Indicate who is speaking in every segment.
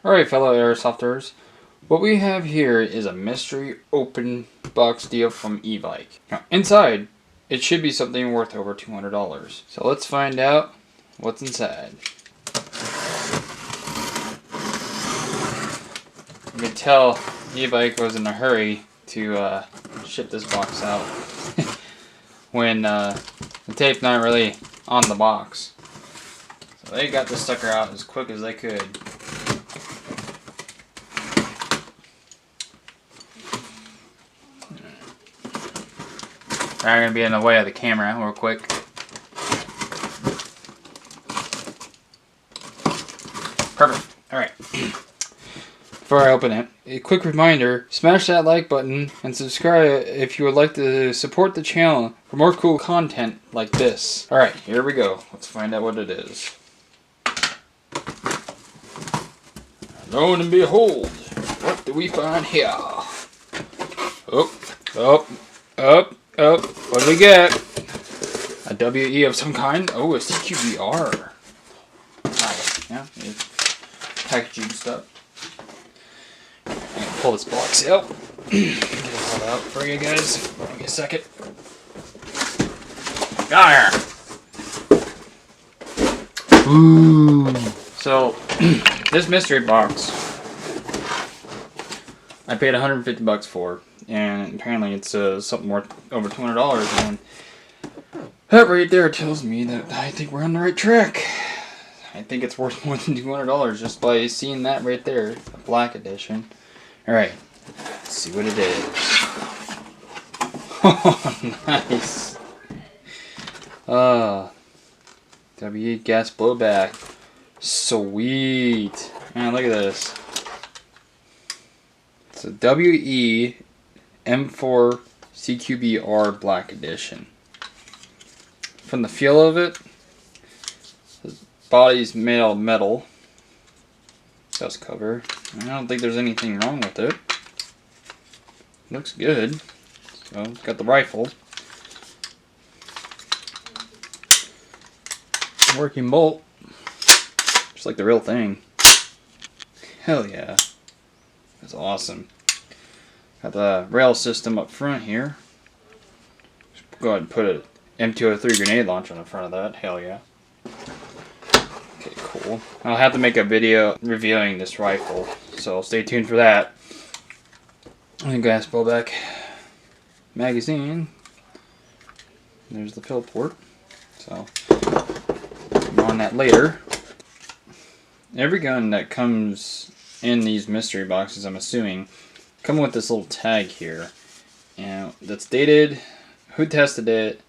Speaker 1: Alright, fellow Airsofters, what we have here is a mystery open box deal from Evike. Now, inside, it should be something worth over $200. So let's find out what's inside. You can tell Evike was in a hurry to ship this box out when the tape's not really on the box. So they got this sucker out as quick as they could. I'm going to be in the way of the camera real quick. Perfect. Alright. Before I open it, a quick reminder, smash that like button and subscribe if you would like to support the channel for more cool content like this. Alright, here we go. Let's find out what it is. Lo and behold, what do we find here? What do we get? A WE of some kind? Oh, a CQBR. Nice. Yeah, it's packaging stuff. I'm gonna pull this box out. Get it all out for you guys. Give me a second. Got here. Ooh. So, this mystery box, I paid $150 for. And apparently it's something worth over $200, and that right there tells me that I think we're on the right track. I think it's worth more than $200 just by seeing that right there, the black edition. Alright, let's see what it is. Oh, nice. WE gas blowback. Sweet. Man, look at this. It's a WE M4 CQBR Black Edition. From the feel of it, the body's made out of metal. Dust cover. I don't think there's anything wrong with it. Looks good. So it's got the rifle. Working bolt. Just like the real thing. Hell yeah. That's awesome. Got the rail system up front here. Just go ahead and put an M203 grenade launcher on the front of that. Hell yeah. Okay, cool. I'll have to make a video reviewing this rifle, so stay tuned for that. And gas blowback magazine. There's the fill port. So, more on that later. Every gun that comes in these mystery boxes, I'm assuming, come with this little tag here, and that's dated, who tested it,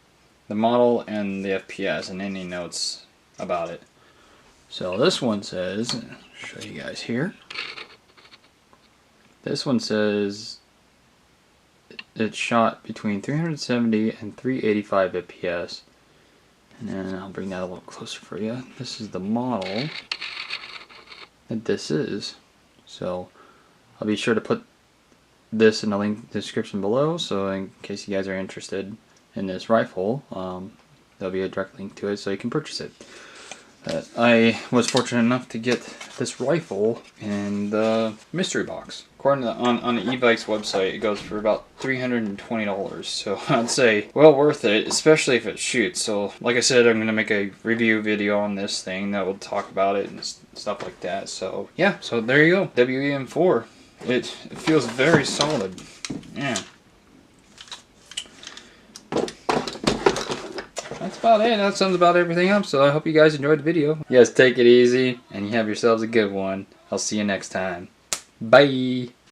Speaker 1: the model, and the FPS, and any notes about it. So this one says, I'll show you guys here. This one says it's shot between 370 and 385 FPS, and then I'll bring that a little closer for you. This is the model that this is. So I'll be sure to put this in the link description below, so in case you guys are interested in this rifle, there'll be a direct link to it so you can purchase it. I was fortunate enough to get this rifle in the mystery box. According to on the Evike's website, it goes for about $320, so I'd say well worth it, especially if it shoots. So like I said, I'm going to make a review video on this thing that will talk about it and stuff like that. So yeah, so there you go, WEM4. It feels very solid. Yeah. That's about it. That sums about everything up. So I hope you guys enjoyed the video. You guys take it easy and you have yourselves a good one. I'll see you next time. Bye.